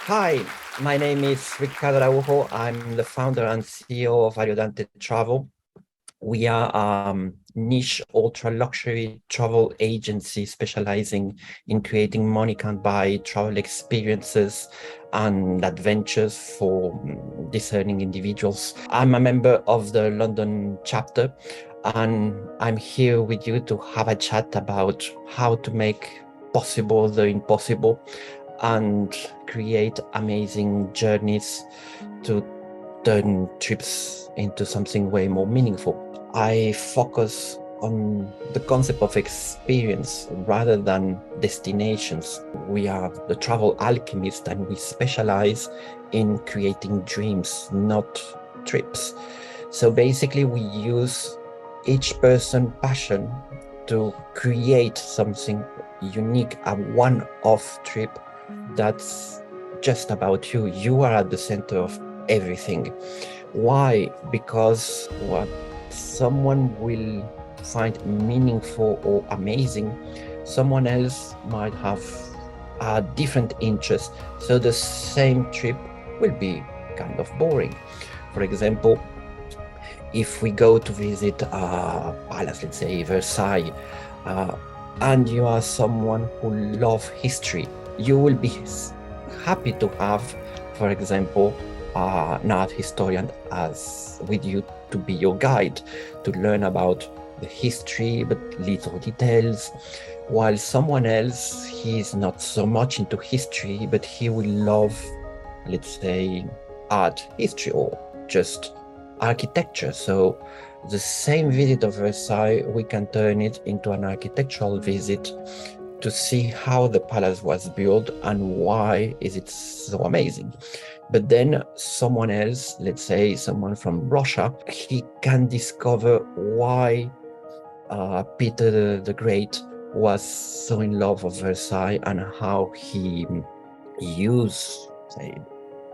Hi, my name is Ricardo Araujo. I'm the founder and CEO of Untitled Travel. We are a niche ultra luxury travel agency specializing in creating money can't buy travel experiences and adventures for discerning individuals. I'm a member of the London chapter, and I'm here with you to have a chat about how to make possible the impossible and create amazing journeys to turn trips into something way more meaningful. I focus on the concept of experience rather than destinations. We are the travel alchemist and we specialize in creating dreams, not trips. So basically, we use each person's passion to create something unique, a one-off trip that's just about you. You are at the center of everything. Why? Because what someone will find meaningful or amazing, someone else might have a different interest. So the same trip will be kind of boring. For example, if we go to visit a palace, let's say Versailles, and you are someone who loves history, you will be happy to have, for example, an art historian as with you to be your guide, to learn about the history, but little details. While someone else, he's not so much into history, but he will love, let's say, art history or just architecture. So the same visit of Versailles, we can turn it into an architectural visit to see how the palace was built and why is it so amazing. But then someone else, let's say someone from Russia, he can discover why Peter the Great was so in love with Versailles and how he used, say,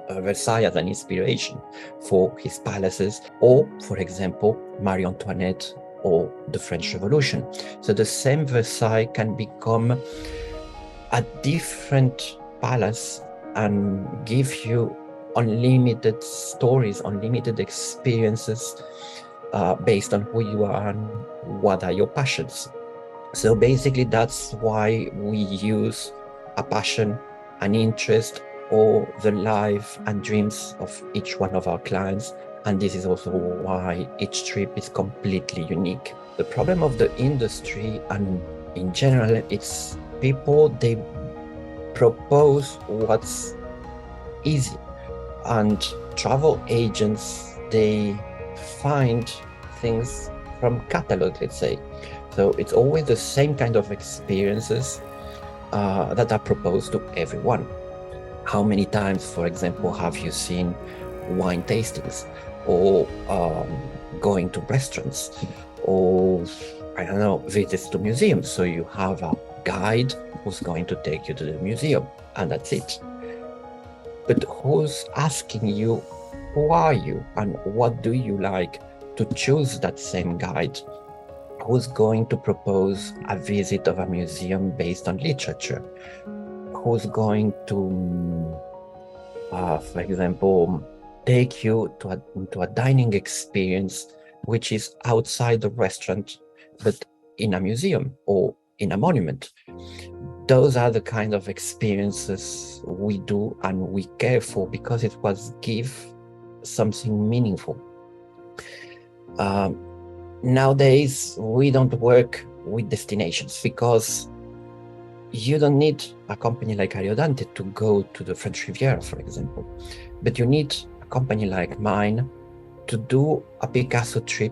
Versailles as an inspiration for his palaces, or, for example, Marie Antoinette or the French Revolution. So the same Versailles can become a different palace and give you unlimited stories, unlimited experiences based on who you are and what are your passions. So basically, that's why we use a passion, an interest, or the life and dreams of each one of our clients. And this is also why each trip is completely unique. The problem of the industry and in general, it's people, they propose what's easy. And travel agents, they find things from catalog, let's say. So it's always the same kind of experiences that are proposed to everyone. How many times, for example, have you seen wine tastings or going to restaurants or, I don't know, visits to museums? So you have a guide who's going to take you to the museum and that's it. But who's asking you, who are you and what do you like, to choose that same guide? Who's going to propose a visit of a museum based on literature? Who's going to, for example, take you to a dining experience which is outside the restaurant, but in a museum or in a monument? Those are the kind of experiences we do and we care for because it was give something meaningful. Nowadays, we don't work with destinations because you don't need a company like Ariodante to go to the French Riviera, for example, but you need a company like mine to do a Picasso trip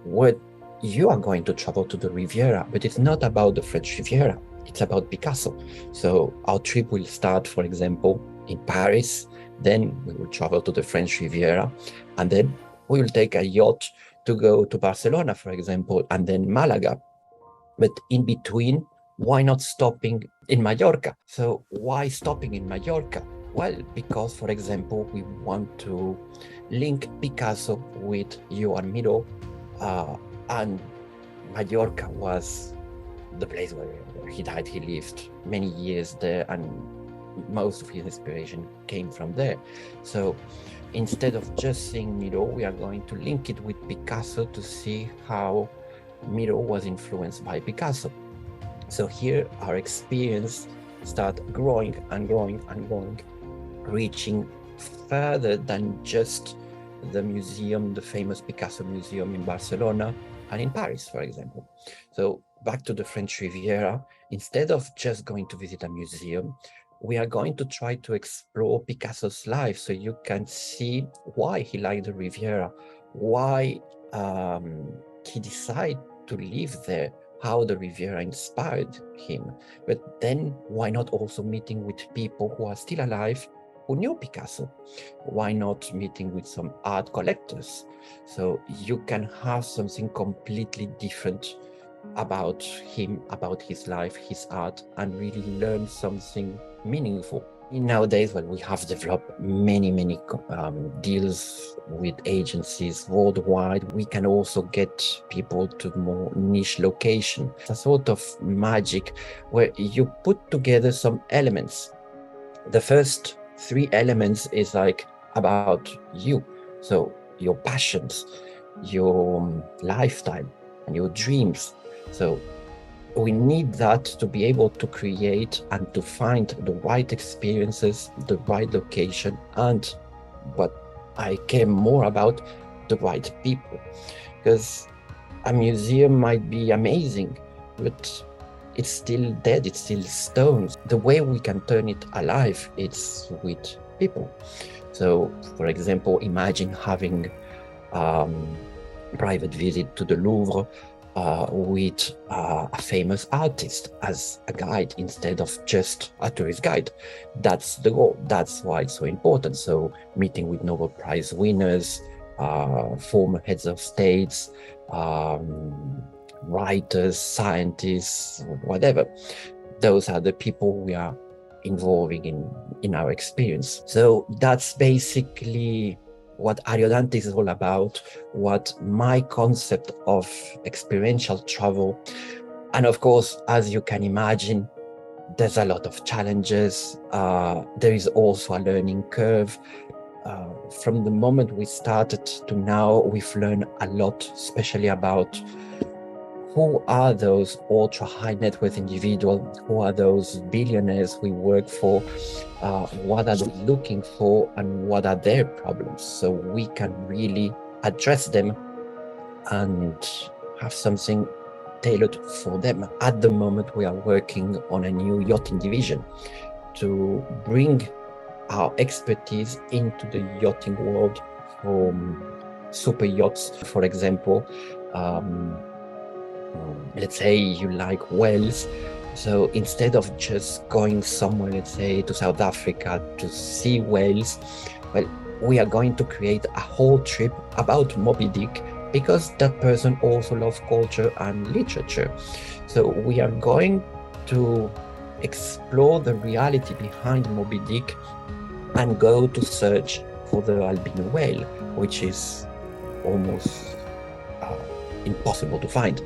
where you are going to travel to the Riviera, but it's not about the French Riviera, it's about Picasso. So our trip will start, for example, in Paris, then we will travel to the French Riviera, and then we will take a yacht to go to Barcelona, for example, and then Malaga. But in between, why not stopping in Mallorca? So why stopping in Mallorca? Well, because, for example, we want to link Picasso with Joan Miró, and Mallorca was the place where he died. He lived many years there, and most of his inspiration came from there. So instead of just seeing Miro, we are going to link it with Picasso to see how Miro was influenced by Picasso. So here our experience start growing and growing and growing, reaching further than just the museum, the famous Picasso Museum in Barcelona and in Paris, for example. So back to the French Riviera, instead of just going to visit a museum, we are going to try to explore Picasso's life so you can see why he liked the Riviera, why he decided to live there, how the Riviera inspired him. But then why not also meeting with people who are still alive who knew Picasso? Why not meeting with some art collectors? So you can have something completely different about him, about his life, his art, and really learn something meaningful. Nowadays, well, we have developed many deals with agencies worldwide. We can also get people to more niche location. It's a sort of magic where you put together some elements. The first three elements is like about you. So your passions, your lifestyle, and your dreams. So we need that to be able to create and to find the right experiences, the right location, and what I care more about, the right people. Because a museum might be amazing, but it's still dead, it's still stones. The way we can turn it alive, it's with people. So, for example, imagine having a private visit to the Louvre with a famous artist as a guide instead of just a tourist guide. That's the goal. That's why it's so important. So meeting with Nobel Prize winners, former heads of states, writers, scientists, whatever. Those are the people we are involving in our experience. So that's basically what Ariodante is all about, what my concept of experiential travel. And of course, as you can imagine, there's a lot of challenges. There is also a learning curve. From the moment we started to now, we've learned a lot, especially about who are those ultra high net worth individuals, who are those billionaires we work for, what are they looking for, and what are their problems, so we can really address them and have something tailored for them. At the moment, we are working on a new yachting division to bring our expertise into the yachting world from super yachts, for example. Let's say you like whales. So instead of just going somewhere, let's say to South Africa to see whales, well, we are going to create a whole trip about Moby Dick because that person also loves culture and literature. So we are going to explore the reality behind Moby Dick and go to search for the albino whale, which is almost impossible to find.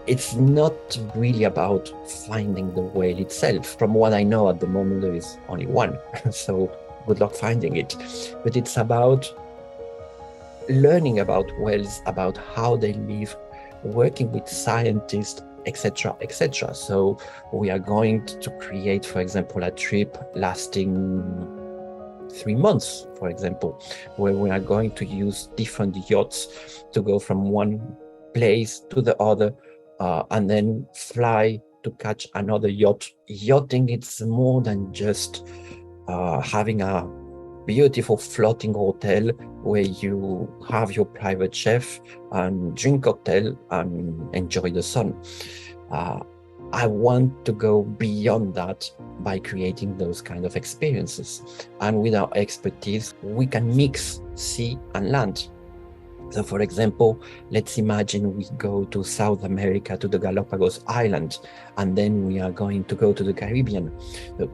It's not really about finding the whale itself. From what I know at the moment, there is only one, so good luck finding it. But it's about learning about whales, about how they live, working with scientists, etc., etc. So we are going to create, for example, a trip lasting 3 months, for example, where we are going to use different yachts to go from one place to the other, and then fly to catch another yacht. Yachting, it's more than just having a beautiful floating hotel where you have your private chef and drink cocktail and enjoy the sun. I want to go beyond that by creating those kind of experiences. And with our expertise, we can mix sea and land. So for example, let's imagine we go to South America, to the Galapagos Islands, and then we are going to go to the Caribbean. So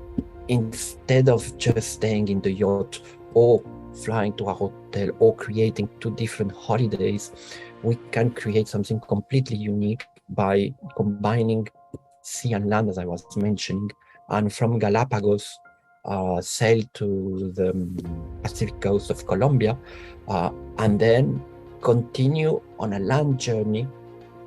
instead of just staying in the yacht or flying to a hotel or creating 2 different holidays, we can create something completely unique by combining sea and land, as I was mentioning. And from Galapagos, sail to the Pacific coast of Colombia, and then continue on a land journey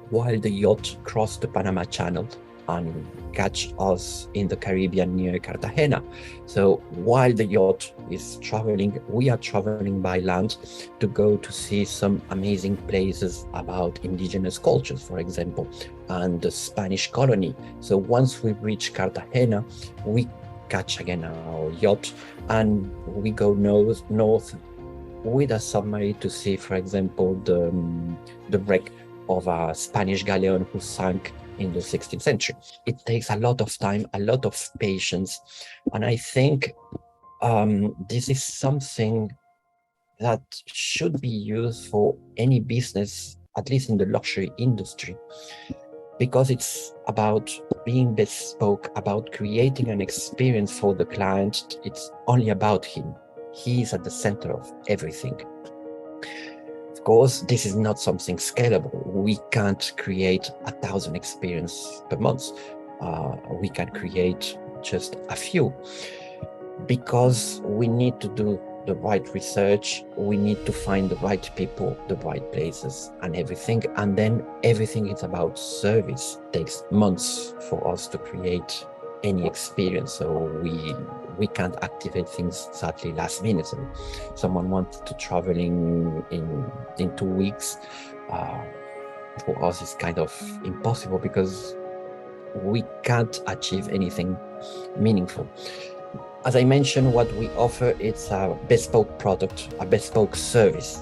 while the yacht crossed the Panama Channel and catch us in the Caribbean near Cartagena. So while the yacht is traveling, we are traveling by land to go to see some amazing places about indigenous cultures, for example, and the Spanish colony. So once we reach Cartagena, we catch again our yacht and we go north with a submarine to see, for example, the wreck of a Spanish galleon who sank in the 16th century. It takes a lot of time, a lot of patience. And I think this is something that should be used for any business, at least in the luxury industry, because it's about being bespoke, about creating an experience for the client. It's only about him. He is at the center of everything. Of course, this is not something scalable. We can't create 1,000 experiences per month. We can create just a few because we need to do the right research. We need to find the right people, the right places and everything. And then everything is about service. It takes months for us to create any experience. So we can't activate things sadly last minute. So someone wants to traveling in 2 weeks. For us, it's kind of impossible because we can't achieve anything meaningful. As I mentioned, what we offer, it's a bespoke product, a bespoke service,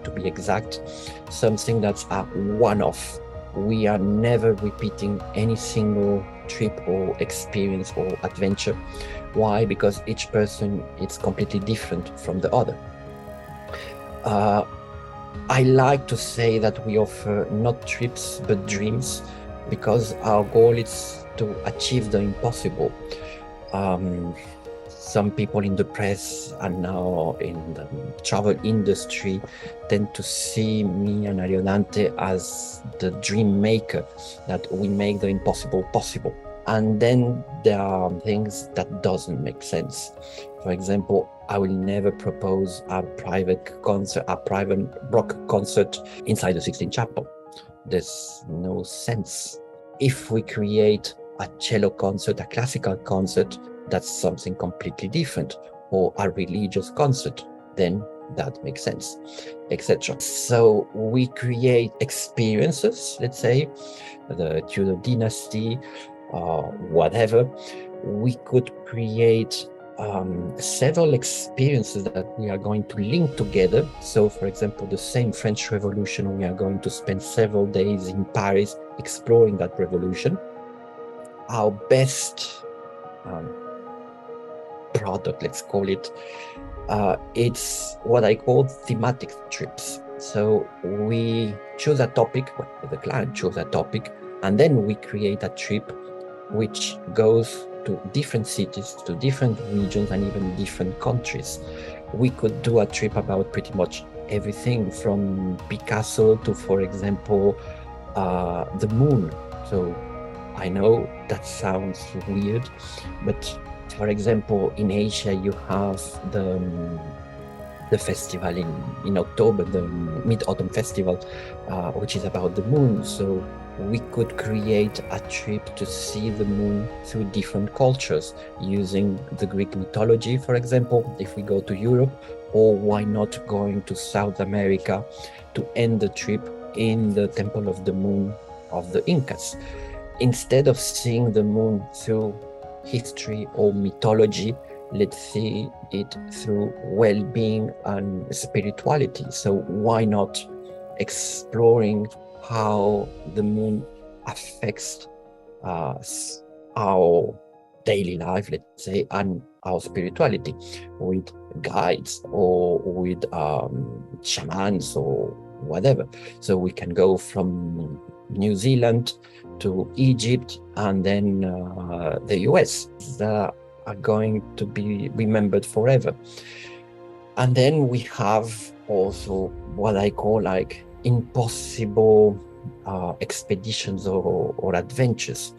to be exact, something that's a one-off. We are never repeating any single trip or experience or adventure. Why? Because each person is completely different from the other. I like to say that we offer not trips, but dreams, because our goal is to achieve the impossible. Some people in the press and now in the travel industry tend to see me and Ariodante as the dream maker, that we make the impossible possible. And then there are things that doesn't make sense. For example, I will never propose a private rock concert inside the Sistine Chapel. There's no sense. If we create a cello concert, a classical concert, that's something completely different, or a religious concert, then that makes sense, etc. So we create experiences, let's say, the Tudor dynasty, whatever. We could create several experiences that we are going to link together. So, for example, the same French Revolution, we are going to spend several days in Paris exploring that revolution. Our best product, let's call it, it's what I call thematic trips. So we choose a topic, the client chooses a topic, and then we create a trip which goes to different cities, to different regions, and even different countries. We could do a trip about pretty much everything from Picasso to, for example, the moon. So I know that sounds weird, but for example, in Asia, you have the festival in October, the Mid-Autumn Festival, which is about the moon. So we could create a trip to see the moon through different cultures, using the Greek mythology, for example, if we go to Europe, or why not going to South America to end the trip in the Temple of the Moon of the Incas. Instead of seeing the moon through history or mythology, let's see it through well-being and spirituality. So why not exploring how the moon affects our daily life, let's say, and our spirituality, with guides or with shamans or whatever. So we can go from New Zealand to Egypt and then the US. That are going to be remembered forever. And then we have also what I call like impossible expeditions or adventures.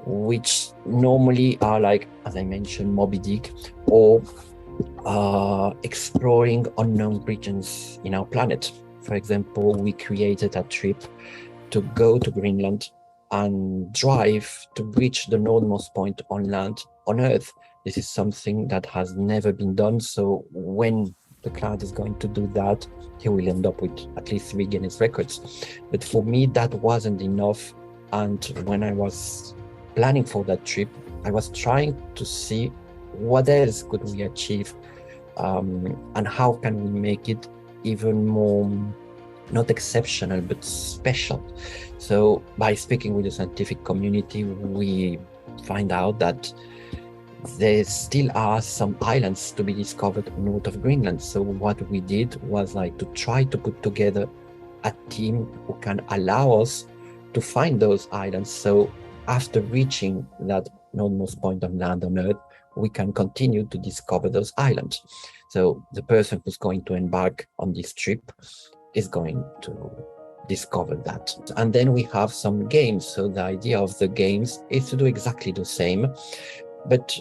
which normally are like, as I mentioned, Moby Dick, or exploring unknown regions in our planet. For example, we created a trip to go to Greenland and drive to reach the northernmost point on land on Earth. This is something that has never been done. So when the client is going to do that, he will end up with at least 3 Guinness records. But for me, that wasn't enough. And when I was planning for that trip, I was trying to see what else could we achieve, and how can we make it even more, not exceptional, but special. So by speaking with the scientific community, we find out that there still are some islands to be discovered north of Greenland. So what we did was like to try to put together a team who can allow us to find those islands. So after reaching that northernmost point of land on Earth, we can continue to discover those islands. So the person who's going to embark on this trip is going to discover that. And then we have some games. So the idea of the games is to do exactly the same, but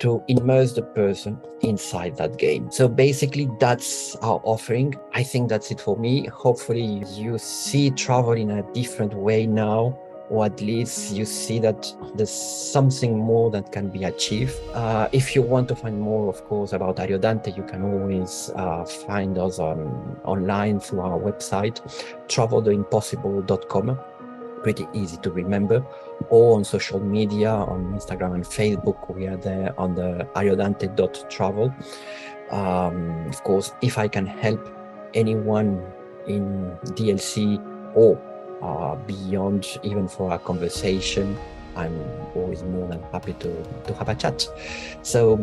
to immerse the person inside that game. So basically that's our offering. I think that's it for me. Hopefully you see travel in a different way now, or at least you see that there's something more that can be achieved. If you want to find more, of course, about Ariodante, you can always find us online through our website, traveltheimpossible.com. Pretty easy to remember, or on social media, on Instagram and Facebook. We are there on the ariodante.travel. Of course, if I can help anyone in DLC or beyond, even for a conversation, I'm always more than happy to have a chat. So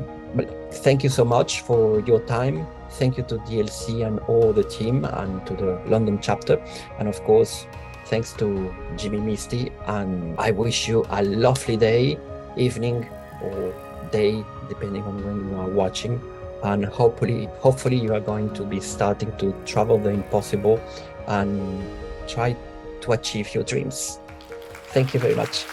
thank you so much for your time. Thank you to DLC and all the team, and to the London chapter, and of course thanks to Jimmy Mistry, and I wish you a lovely day, evening, or day, depending on when you are watching. And hopefully you are going to be starting to travel the impossible and try to achieve your dreams. Thank you very much.